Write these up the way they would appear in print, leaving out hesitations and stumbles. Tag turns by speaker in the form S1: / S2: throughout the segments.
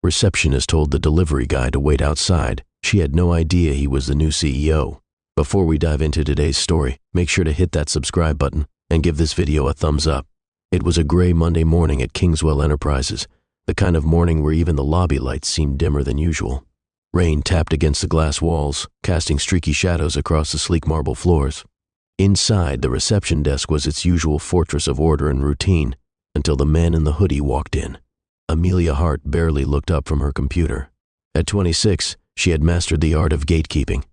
S1: Receptionist told the delivery guy to wait outside. She had no idea he was the new CEO. Before we dive into today's story, make sure to hit that subscribe button and give this video a thumbs up. It was a gray Monday morning at Kingswell Enterprises, the kind of morning where even the lobby lights seemed dimmer than usual. Rain tapped against the glass walls, casting streaky shadows across the sleek marble floors. Inside, the reception desk was its usual fortress of order and routine, until the man in the hoodie walked in. Amelia Hart barely looked up from her computer. At 26, she had mastered the art of gatekeeping.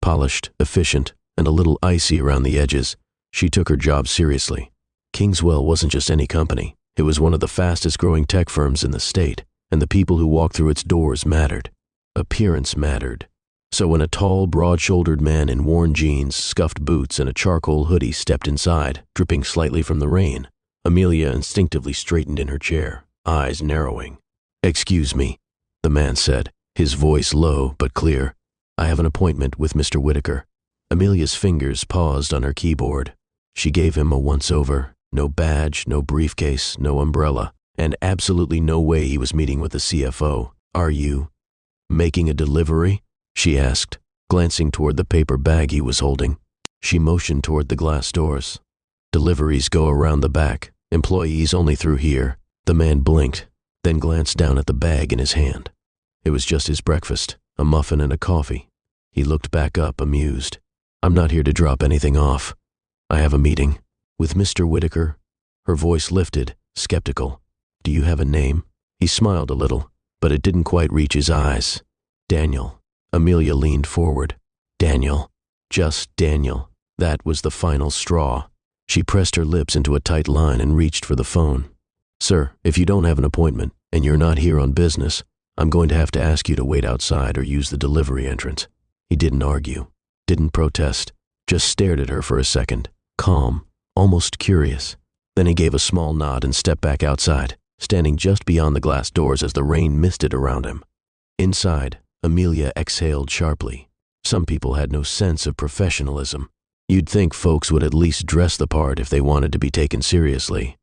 S1: Polished, efficient, and a little icy around the edges, she took her job seriously. Kingswell wasn't just any company. It was one of the fastest-growing tech firms in the state, and the people who walked through its doors mattered. Appearance mattered. So when a tall, broad-shouldered man in worn jeans, scuffed boots, and a charcoal hoodie stepped inside, dripping slightly from the rain, Amelia instinctively straightened in her chair, eyes narrowing. "Excuse me," the man said, his voice low but clear. "I have an appointment with Mr. Whitaker." Amelia's fingers paused on her keyboard. She gave him a once-over. No badge, no briefcase, no umbrella, and absolutely no way he was meeting with the CFO. "Are you making a delivery?" she asked, glancing toward the paper bag he was holding. She motioned toward the glass doors. "Deliveries go around the back. Employees only through here." The man blinked, then glanced down at the bag in his hand. It was just his breakfast, a muffin and a coffee. He looked back up, amused. "I'm not here to drop anything off. I have a meeting." "With Mr. Whitaker?" Her voice lifted, skeptical. "Do you have a name?" He smiled a little, but it didn't quite reach his eyes. "Daniel." Amelia leaned forward. "Daniel. Just Daniel." That was the final straw. She pressed her lips into a tight line and reached for the phone. "Sir, if you don't have an appointment and you're not here on business, I'm going to have to ask you to wait outside or use the delivery entrance." He didn't argue, didn't protest, just stared at her for a second, calm, almost curious. Then he gave a small nod and stepped back outside, standing just beyond the glass doors as the rain misted around him. Inside, Amelia exhaled sharply. Some people had no sense of professionalism. You'd think folks would at least dress the part if they wanted to be taken seriously.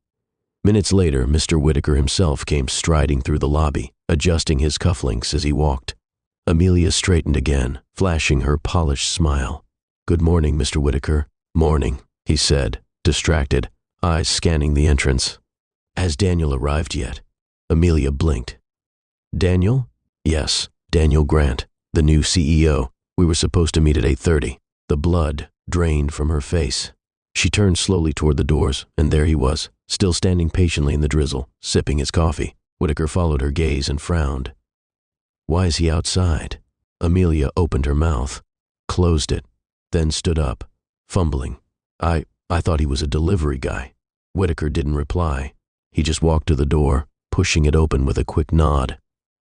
S1: Minutes later, Mr. Whitaker himself came striding through the lobby, adjusting his cufflinks as he walked. Amelia straightened again, flashing her polished smile. "Good morning, Mr. Whitaker." "Morning," he said, distracted, eyes scanning the entrance. "Has Daniel arrived yet?" Amelia blinked. "Daniel?" "Yes, Daniel Grant, the new CEO. We were supposed to meet at 8:30. The blood drained from her face. She turned slowly toward the doors, and there he was, still standing patiently in the drizzle, sipping his coffee. Whitaker followed her gaze and frowned. "Why is he outside?" Amelia opened her mouth, closed it, then stood up, fumbling. I thought he was a delivery guy." Whitaker didn't reply. He just walked to the door, pushing it open with a quick nod.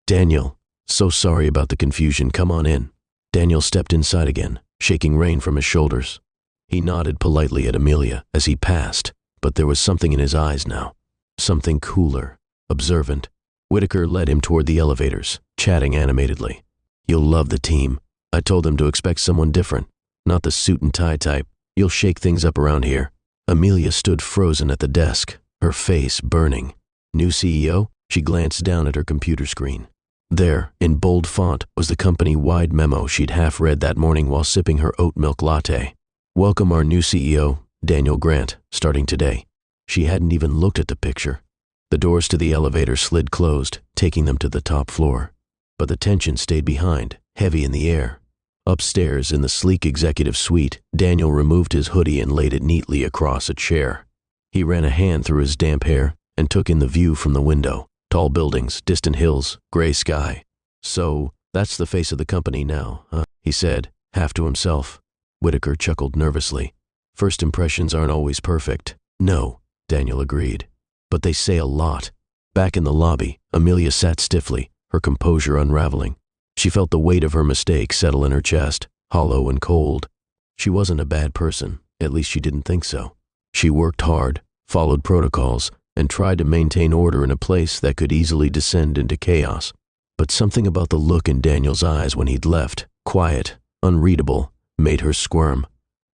S1: "Daniel, so sorry about the confusion. Come on in." Daniel stepped inside again, shaking rain from his shoulders. He nodded politely at Amelia as he passed, but there was something in his eyes now. Something cooler, observant. Whitaker led him toward the elevators, chatting animatedly. "You'll love the team. I told them to expect someone different, not the suit and tie type. You'll shake things up around here." Amelia stood frozen at the desk, her face burning. "New CEO?" She glanced down at her computer screen. There, in bold font, was the company-wide memo she'd half read that morning while sipping her oat milk latte. "Welcome our new CEO, Daniel Grant, starting today." She hadn't even looked at the picture. The doors to the elevator slid closed, taking them to the top floor. But the tension stayed behind, heavy in the air. Upstairs, in the sleek executive suite, Daniel removed his hoodie and laid it neatly across a chair. He ran a hand through his damp hair and took in the view from the window. Tall buildings, distant hills, gray sky. "So, that's the face of the company now, huh?" he said, half to himself. Whitaker chuckled nervously. "First impressions aren't always perfect." "No," Daniel agreed. "But they say a lot." Back in the lobby, Amelia sat stiffly, her composure unraveling. She felt the weight of her mistake settle in her chest, hollow and cold. She wasn't a bad person, at least she didn't think so. She worked hard, followed protocols, and tried to maintain order in a place that could easily descend into chaos. But something about the look in Daniel's eyes when he'd left, quiet, unreadable, made her squirm.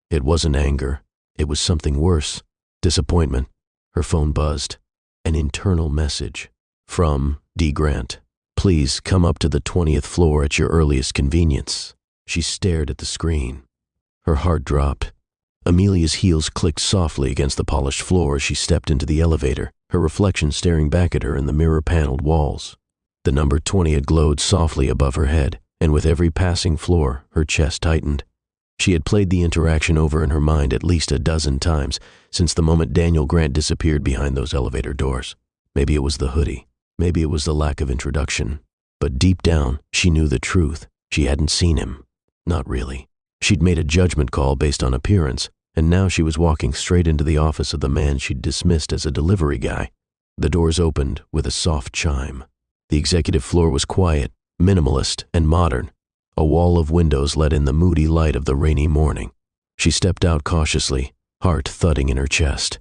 S1: It wasn't anger. It was something worse. Disappointment. Her phone buzzed. An internal message. From D. Grant. Please come up to the 20th floor at your earliest convenience. She stared at the screen. Her heart dropped. Amelia's heels clicked softly against the polished floor as she stepped into the elevator, her reflection staring back at her in the mirror-paneled walls. The number 20 had glowed softly above her head, and with every passing floor, her chest tightened. She had played the interaction over in her mind at least a dozen times since the moment Daniel Grant disappeared behind those elevator doors. Maybe it was the hoodie. Maybe it was the lack of introduction. But deep down, she knew the truth. She hadn't seen him. Not really. She'd made a judgment call based on appearance, and now she was walking straight into the office of the man she'd dismissed as a delivery guy. The doors opened with a soft chime. The executive floor was quiet, minimalist, and modern. A wall of windows let in the moody light of the rainy morning. She stepped out cautiously, heart thudding in her chest.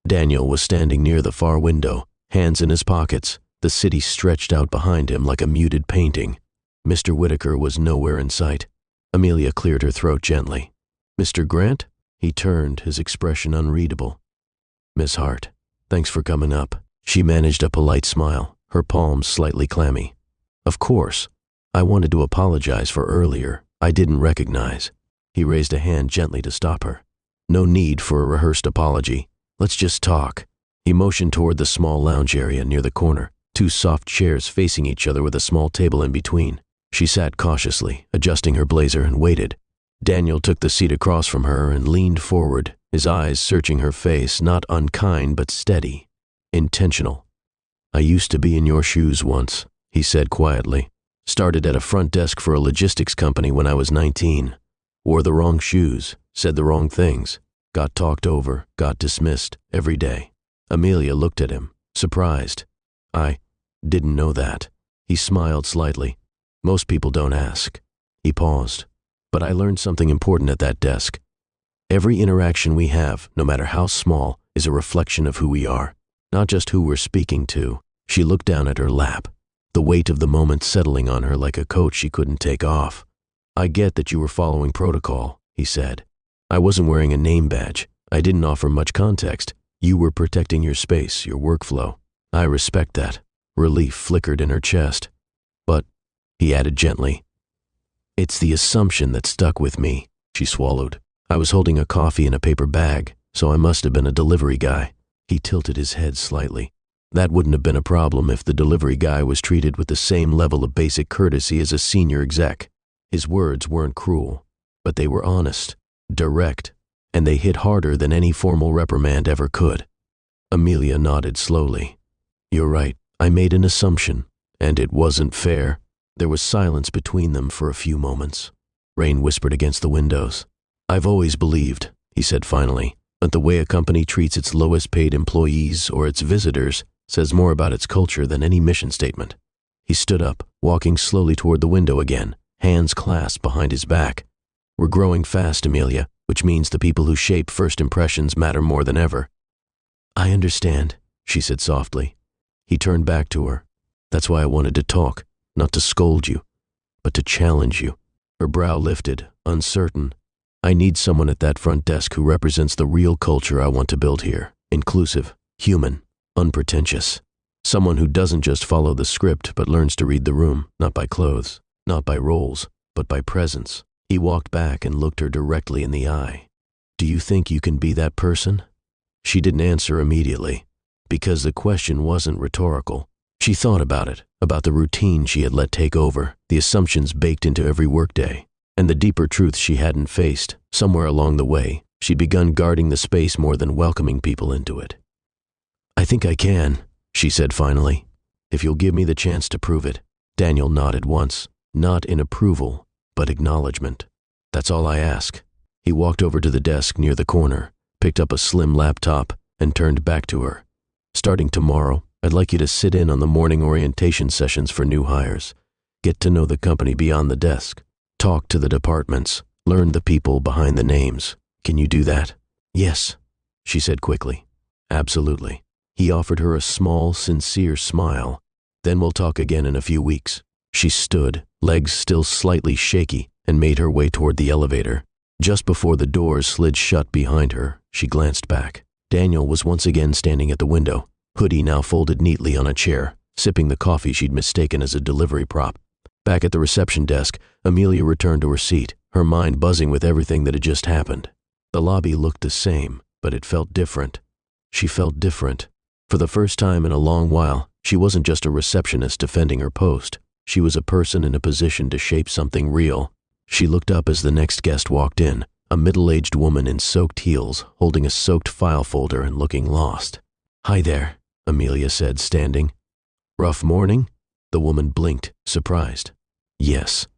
S1: Daniel was standing near the far window, hands in his pockets, the city stretched out behind him like a muted painting. Mr. Whitaker was nowhere in sight. Amelia cleared her throat gently. "Mr. Grant?" He turned, his expression unreadable. "Miss Hart, thanks for coming up." She managed a polite smile, her palms slightly clammy. "Of course. I wanted to apologize for earlier. I didn't recognize." He raised a hand gently to stop her. "No need for a rehearsed apology. Let's just talk." He motioned toward the small lounge area near the corner, two soft chairs facing each other with a small table in between. She sat cautiously, adjusting her blazer, and waited. Daniel took the seat across from her and leaned forward, his eyes searching her face, not unkind but steady, intentional. "I used to be in your shoes once," he said quietly. "Started at a front desk for a logistics company when I was 19. Wore the wrong shoes, said the wrong things, got talked over, got dismissed every day." Amelia looked at him, surprised. "I didn't know that." He smiled slightly. "Most people don't ask." He paused. "But I learned something important at that desk. Every interaction we have, no matter how small, is a reflection of who we are, not just who we're speaking to." She looked down at her lap, the weight of the moment settling on her like a coat she couldn't take off. "I get that you were following protocol," he said. "I wasn't wearing a name badge. I didn't offer much context. You were protecting your space, your workflow. I respect that." Relief flickered in her chest. "But," he added gently, "it's the assumption that stuck with me." She swallowed. "I was holding a coffee in a paper bag, so I must have been a delivery guy." He tilted his head slightly. "That wouldn't have been a problem if the delivery guy was treated with the same level of basic courtesy as a senior exec." His words weren't cruel, but they were honest, direct, and they hit harder than any formal reprimand ever could. Amelia nodded slowly. "You're right. I made an assumption, and it wasn't fair." There was silence between them for a few moments. Rain whispered against the windows. "I've always believed," he said finally, "that the way a company treats its lowest paid employees or its visitors says more about its culture than any mission statement." He stood up, walking slowly toward the window again, hands clasped behind his back. "We're growing fast, Amelia, which means the people who shape first impressions matter more than ever." "I understand," she said softly. He turned back to her. "That's why I wanted to talk, not to scold you, but to challenge you." Her brow lifted, uncertain. "I need someone at that front desk who represents the real culture I want to build here. Inclusive, human, unpretentious. Someone who doesn't just follow the script but learns to read the room, not by clothes, not by roles, but by presence." He walked back and looked her directly in the eye. "Do you think you can be that person?" She didn't answer immediately, because the question wasn't rhetorical. She thought about it, about the routine she had let take over, the assumptions baked into every workday, and the deeper truths she hadn't faced. Somewhere along the way, she'd begun guarding the space more than welcoming people into it. "I think I can," she said finally, "if you'll give me the chance to prove it." Daniel nodded once, not in approval, but acknowledgement. "That's all I ask." He walked over to the desk near the corner, picked up a slim laptop, and turned back to her. "Starting tomorrow, I'd like you to sit in on the morning orientation sessions for new hires. Get to know the company beyond the desk. Talk to the departments. Learn the people behind the names. Can you do that?" "Yes," she said quickly. "Absolutely." He offered her a small, sincere smile. "Then we'll talk again in a few weeks." She stood, legs still slightly shaky, and made her way toward the elevator. Just before the doors slid shut behind her, she glanced back. Daniel was once again standing at the window, hoodie now folded neatly on a chair, sipping the coffee she'd mistaken as a delivery prop. Back at the reception desk, Amelia returned to her seat, her mind buzzing with everything that had just happened. The lobby looked the same, but it felt different. She felt different. For the first time in a long while, she wasn't just a receptionist defending her post. She was a person in a position to shape something real. She looked up as the next guest walked in, a middle-aged woman in soaked heels, holding a soaked file folder and looking lost. "Hi there," Amelia said, standing. "Rough morning?" The woman blinked, surprised. "Yes."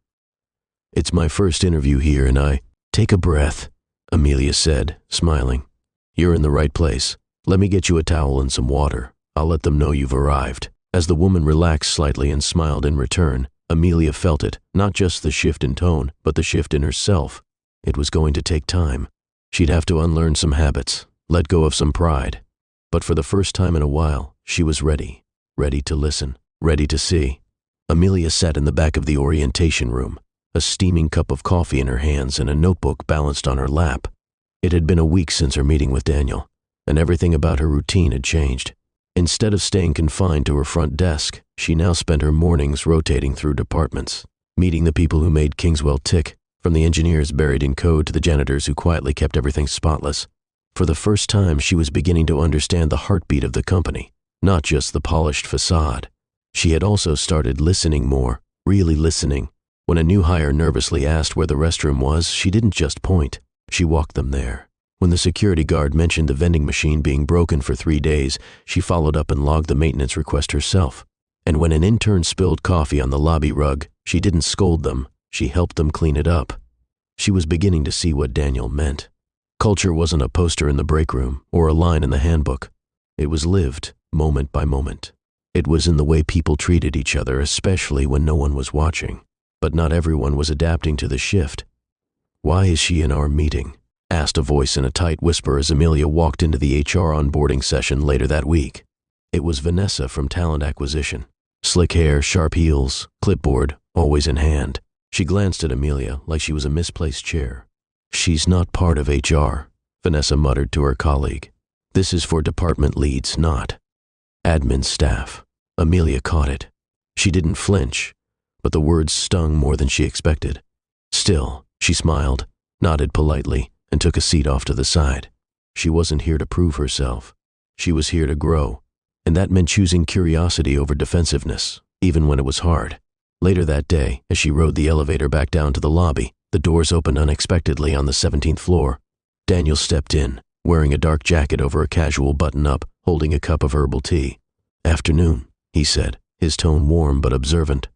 S1: "It's my first interview here and Take a breath," Amelia said, smiling. "You're in the right place. Let me get you a towel and some water. I'll let them know you've arrived." As the woman relaxed slightly and smiled in return, Amelia felt it, not just the shift in tone, but the shift in herself. It was going to take time. She'd have to unlearn some habits, let go of some pride. But for the first time in a while, she was ready. Ready to listen, ready to see. Amelia sat in the back of the orientation room, a steaming cup of coffee in her hands and a notebook balanced on her lap. It had been a week since her meeting with Daniel, and everything about her routine had changed. Instead of staying confined to her front desk, she now spent her mornings rotating through departments, meeting the people who made Kingswell tick, from the engineers buried in code to the janitors who quietly kept everything spotless. For the first time, she was beginning to understand the heartbeat of the company, not just the polished facade. She had also started listening more, really listening. When a new hire nervously asked where the restroom was, she didn't just point, she walked them there. When the security guard mentioned the vending machine being broken for 3 days, she followed up and logged the maintenance request herself. And when an intern spilled coffee on the lobby rug, she didn't scold them, she helped them clean it up. She was beginning to see what Daniel meant. Culture wasn't a poster in the break room or a line in the handbook. It was lived, moment by moment. It was in the way people treated each other, especially when no one was watching. But not everyone was adapting to the shift. "Why is she in our meeting?" asked a voice in a tight whisper as Amelia walked into the HR onboarding session later that week. It was Vanessa from Talent Acquisition. Slick hair, sharp heels, clipboard, always in hand. She glanced at Amelia like she was a misplaced chair. "She's not part of HR," Vanessa muttered to her colleague. "This is for department leads, not admin staff." Amelia caught it. She didn't flinch, but the words stung more than she expected. Still, she smiled, nodded politely, and took a seat off to the side. She wasn't here to prove herself. She was here to grow, and that meant choosing curiosity over defensiveness, even when it was hard. Later that day, as she rode the elevator back down to the lobby, the doors opened unexpectedly on the 17th floor. Daniel stepped in, wearing a dark jacket over a casual button-up, holding a cup of herbal tea. "Afternoon," he said, his tone warm but observant.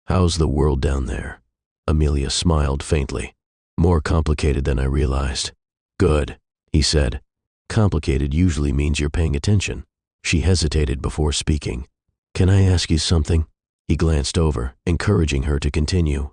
S1: "How's the world down there?" Amelia smiled faintly. "More complicated than I realized." "Good," he said. "Complicated usually means you're paying attention." She hesitated before speaking. "Can I ask you something?" He glanced over, encouraging her to continue.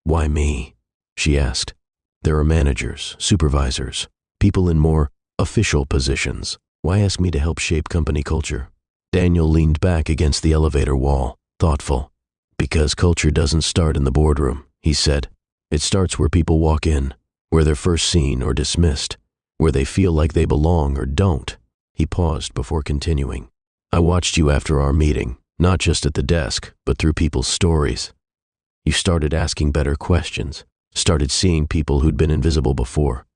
S1: "Why me?" she asked. "There are managers, supervisors, people in more official positions. Why ask me to help shape company culture?" Daniel leaned back against the elevator wall, thoughtful. "Because culture doesn't start in the boardroom," he said. "It starts where people walk in, where they're first seen or dismissed, where they feel like they belong or don't." He paused before continuing. "I watched you after our meeting, not just at the desk, but through people's stories. You started asking better questions, started seeing people who'd been invisible before.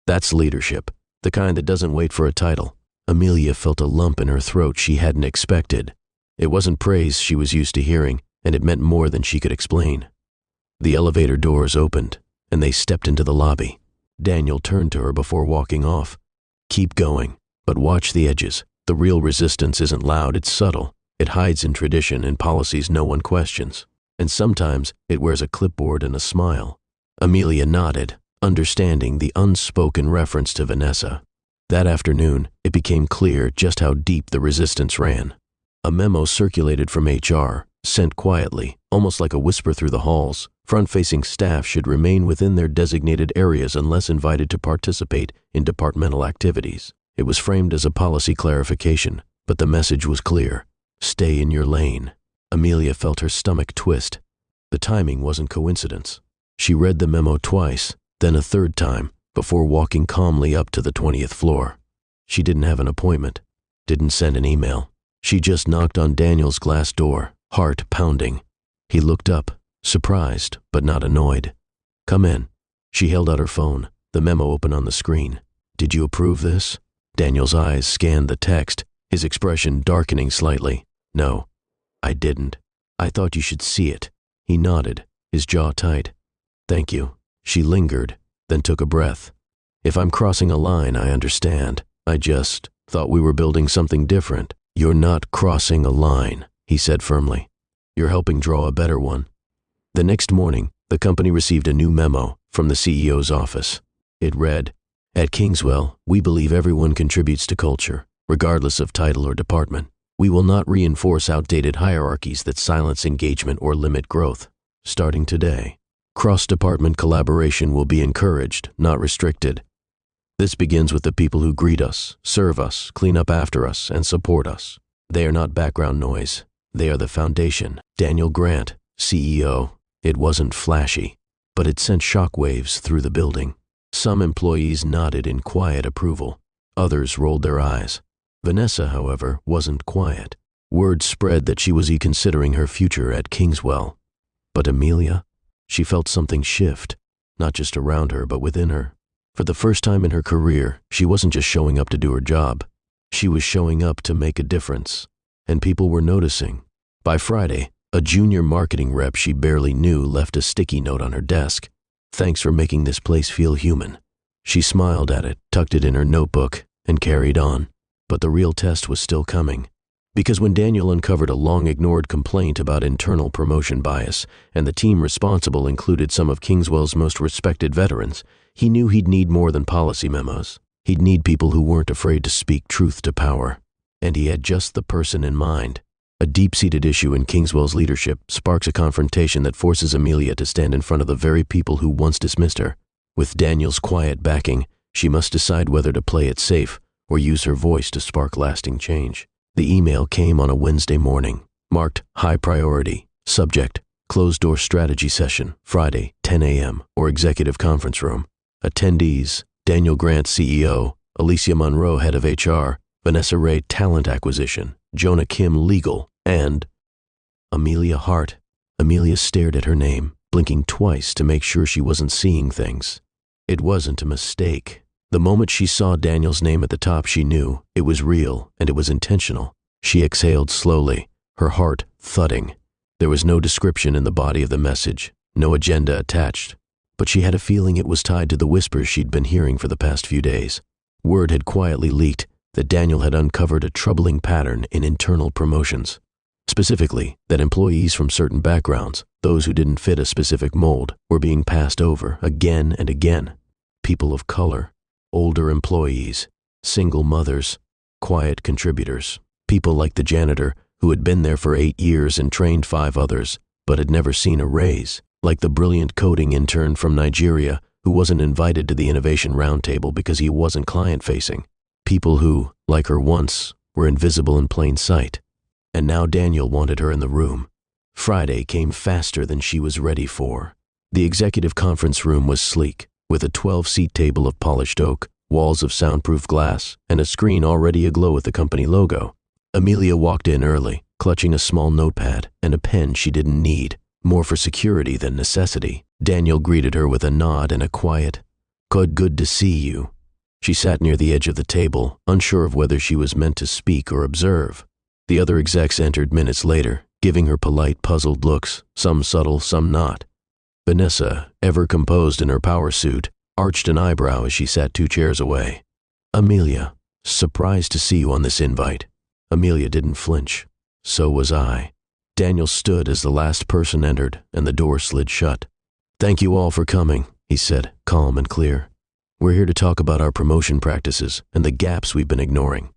S1: That's leadership, the kind that doesn't wait for a title." Amelia felt a lump in her throat she hadn't expected. It wasn't praise she was used to hearing, and it meant more than she could explain. The elevator doors opened, and they stepped into the lobby. Daniel turned to her before walking off. "Keep going, but watch the edges. The real resistance isn't loud, it's subtle. It hides in tradition and policies no one questions. And sometimes it wears a clipboard and a smile." Amelia nodded, understanding the unspoken reference to Vanessa. That afternoon, it became clear just how deep the resistance ran. A memo circulated from HR, sent quietly, almost like a whisper through the halls. Front-facing staff should remain within their designated areas unless invited to participate in departmental activities. It was framed as a policy clarification, but the message was clear. Stay in your lane. Amelia felt her stomach twist. The timing wasn't coincidence. She read the memo twice, then a third time, before walking calmly up to the 20th floor. She didn't have an appointment, didn't send an email, She just knocked on Daniel's glass door, heart pounding. He looked up, surprised but not annoyed. "Come in." She held out her phone, the memo open on the screen. "Did you approve this?" Daniel's eyes scanned the text, his expression darkening slightly. "No, I didn't. I thought you should see it." He nodded, his jaw tight. "Thank you." She lingered, then took a breath. "If I'm crossing a line, I understand. I just thought we were building something different." "You're not crossing a line," he said firmly. "You're helping draw a better one." The next morning, the company received a new memo from the CEO's office. It read, "At Kingswell, we believe everyone contributes to culture, regardless of title or department. We will not reinforce outdated hierarchies that silence engagement or limit growth. Starting today, cross-department collaboration will be encouraged, not restricted. This begins with the people who greet us, serve us, clean up after us, and support us. They are not background noise. They are the foundation." Daniel Grant, CEO. It wasn't flashy, but it sent shockwaves through the building. Some employees nodded in quiet approval. Others rolled their eyes. Vanessa, however, wasn't quiet. Word spread that she was reconsidering her future at Kingswell. But Amelia? She felt something shift, not just around her, but within her. For the first time in her career, she wasn't just showing up to do her job. She was showing up to make a difference. And people were noticing. By Friday, a junior marketing rep she barely knew left a sticky note on her desk. "Thanks for making this place feel human." She smiled at it, tucked it in her notebook, and carried on. But the real test was still coming. Because when Daniel uncovered a long-ignored complaint about internal promotion bias, and the team responsible included some of Kingswell's most respected veterans, he knew he'd need more than policy memos. He'd need people who weren't afraid to speak truth to power. And he had just the person in mind. A deep-seated issue in Kingswell's leadership sparks a confrontation that forces Amelia to stand in front of the very people who once dismissed her. With Daniel's quiet backing, she must decide whether to play it safe or use her voice to spark lasting change. The email came on a Wednesday morning, marked high priority, subject, closed-door strategy session, Friday, 10 a.m., or executive conference room. Attendees, Daniel Grant, CEO, Alicia Monroe, head of HR, Vanessa Ray, talent acquisition, Jonah Kim, legal, and Amelia Hart. Amelia stared at her name, blinking twice to make sure she wasn't seeing things. It wasn't a mistake. The moment she saw Daniel's name at the top, she knew it was real and it was intentional. She exhaled slowly, her heart thudding. There was no description in the body of the message, no agenda attached, but she had a feeling it was tied to the whispers she'd been hearing for the past few days. Word had quietly leaked that Daniel had uncovered a troubling pattern in internal promotions. Specifically, that employees from certain backgrounds, those who didn't fit a specific mold, were being passed over again and again. People of color, older employees, single mothers, quiet contributors, people like the janitor who had been there for 8 years and trained 5 others, but had never seen a raise, like the brilliant coding intern from Nigeria who wasn't invited to the innovation roundtable because he wasn't client-facing. People who, like her once, were invisible in plain sight. And now Daniel wanted her in the room. Friday came faster than she was ready for. The executive conference room was sleek, with a 12-seat table of polished oak, walls of soundproof glass, and a screen already aglow with the company logo. Amelia walked in early, clutching a small notepad and a pen she didn't need, more for security than necessity. Daniel greeted her with a nod and a quiet, Good to see you." She sat near the edge of the table, unsure of whether she was meant to speak or observe. The other execs entered minutes later, giving her polite, puzzled looks, some subtle, some not. Vanessa, ever composed in her power suit, arched an eyebrow as she sat 2 chairs away. "Amelia, surprised to see you on this invite." Amelia didn't flinch. So was I. Daniel stood as the last person entered, and the door slid shut. "Thank you all for coming," he said, calm and clear. "We're here to talk about our promotion practices and the gaps we've been ignoring."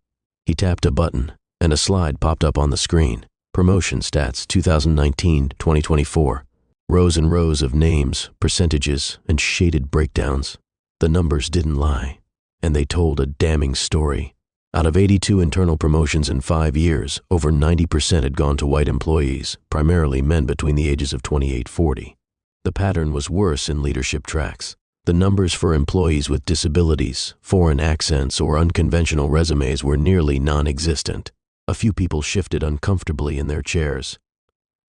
S1: He tapped a button, and a slide popped up on the screen. Promotion stats 2019-2024. Rows and rows of names, percentages, and shaded breakdowns. The numbers didn't lie, and they told a damning story. Out of 82 internal promotions in 5 years, over 90% had gone to white employees, primarily men between the ages of 28-40. The pattern was worse in leadership tracks. The numbers for employees with disabilities, foreign accents, or unconventional resumes were nearly non-existent. A few people shifted uncomfortably in their chairs.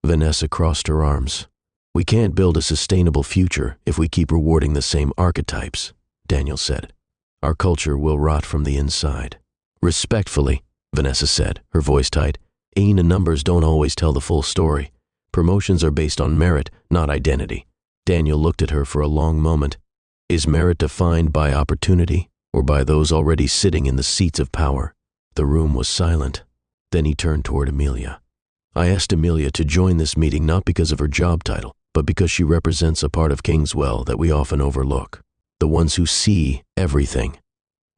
S1: Vanessa crossed her arms. "We can't build a sustainable future if we keep rewarding the same archetypes," Daniel said. "Our culture will rot from the inside." "Respectfully," Vanessa said, her voice tight, "and numbers don't always tell the full story. Promotions are based on merit, not identity." Daniel looked at her for a long moment. "Is merit defined by opportunity or by those already sitting in the seats of power?" The room was silent. Then he turned toward Amelia. "I asked Amelia to join this meeting not because of her job title, but because she represents a part of Kingswell that we often overlook. The ones who see everything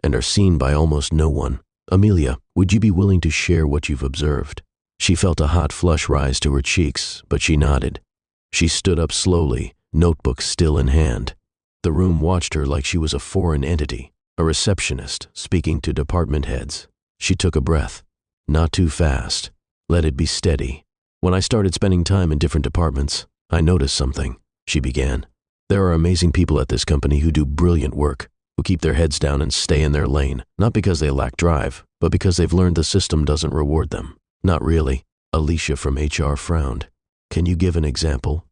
S1: and are seen by almost no one. Amelia, would you be willing to share what you've observed?" She felt a hot flush rise to her cheeks, but she nodded. She stood up slowly, notebook still in hand. The room watched her like she was a foreign entity, a receptionist speaking to department heads. She took a breath. "Not too fast. Let it be steady. When I started spending time in different departments, I noticed something," she began. "There are amazing people at this company who do brilliant work, who keep their heads down and stay in their lane, not because they lack drive, but because they've learned the system doesn't reward them." "Not really." Alicia from HR frowned. "Can you give an example?"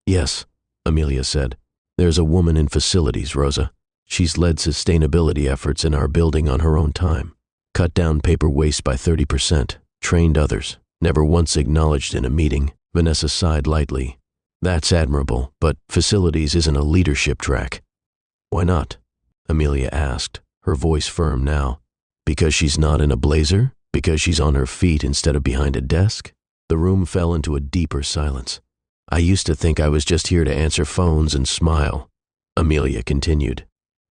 S1: "Yes," Amelia said. "There's a woman in facilities, Rosa. She's led sustainability efforts in our building on her own time. Cut down paper waste by 30%, trained others, never once acknowledged in a meeting." Vanessa sighed lightly. "That's admirable, but facilities isn't a leadership track." "Why not?" Amelia asked, her voice firm now. "Because she's not in a blazer? Because she's on her feet instead of behind a desk?" The room fell into a deeper silence. "I used to think I was just here to answer phones and smile," Amelia continued.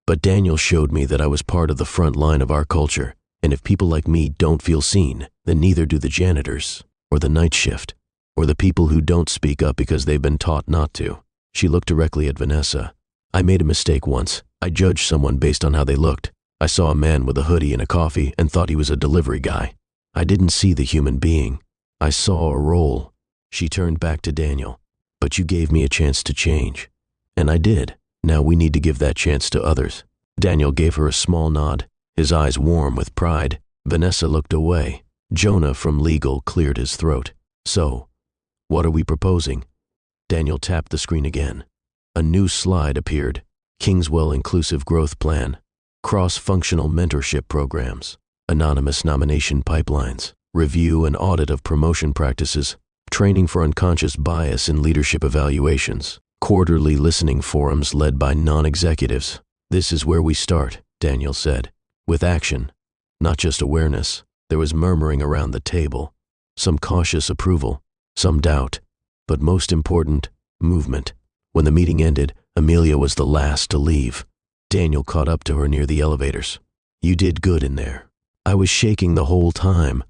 S1: "But Daniel showed me that I was part of the front line of our culture, and if people like me don't feel seen, then neither do the janitors, or the night shift, or the people who don't speak up because they've been taught not to." She looked directly at Vanessa. "I made a mistake once. I judged someone based on how they looked. I saw a man with a hoodie and a coffee and thought he was a delivery guy. I didn't see the human being. I saw a role." She turned back to Daniel. "But you gave me a chance to change." "And I did. Now we need to give that chance to others." Daniel gave her a small nod, his eyes warm with pride. Vanessa looked away. Jonah from legal cleared his throat. "So, what are we proposing?" Daniel tapped the screen again. A new slide appeared. Kingswell Inclusive Growth Plan, cross-functional mentorship programs, anonymous nomination pipelines, review and audit of promotion practices, training for unconscious bias in leadership evaluations, quarterly listening forums led by non-executives. "This is where we start," Daniel said, "with action, not just awareness." There was murmuring around the table, some cautious approval, some doubt, but most important, movement. When the meeting ended, Amelia was the last to leave. Daniel caught up to her near the elevators. "You did good in there." "I was shaking the whole time,"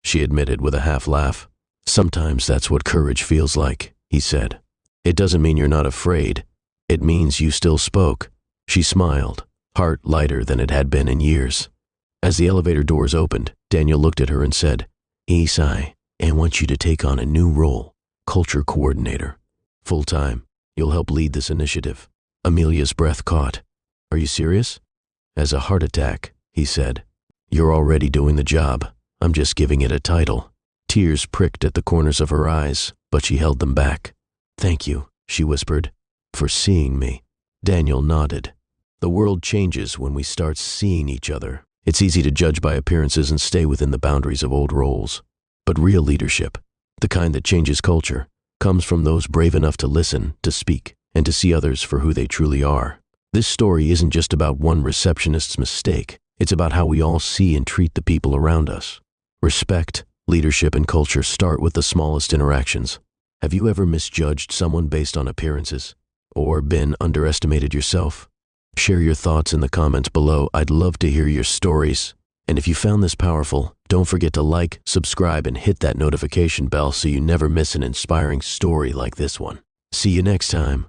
S1: she admitted with a half laugh. "Sometimes that's what courage feels like," he said. "It doesn't mean you're not afraid. It means you still spoke." She smiled, heart lighter than it had been in years. As the elevator doors opened, Daniel looked at her and said, "Isai, I want you to take on a new role, culture coordinator. Full-time. You'll help lead this initiative." Amelia's breath caught. "Are you serious?" "As a heart attack," he said. "You're already doing the job. I'm just giving it a title." Tears pricked at the corners of her eyes, but she held them back. "Thank you," she whispered, "for seeing me." Daniel nodded. The world changes when we start seeing each other. It's easy to judge by appearances and stay within the boundaries of old roles. But real leadership, the kind that changes culture, comes from those brave enough to listen, to speak, and to see others for who they truly are. This story isn't just about one receptionist's mistake. It's about how we all see and treat the people around us. Respect, leadership, and culture start with the smallest interactions. Have you ever misjudged someone based on appearances? Or been underestimated yourself? Share your thoughts in the comments below. I'd love to hear your stories. And if you found this powerful, don't forget to like, subscribe, and hit that notification bell so you never miss an inspiring story like this one. See you next time.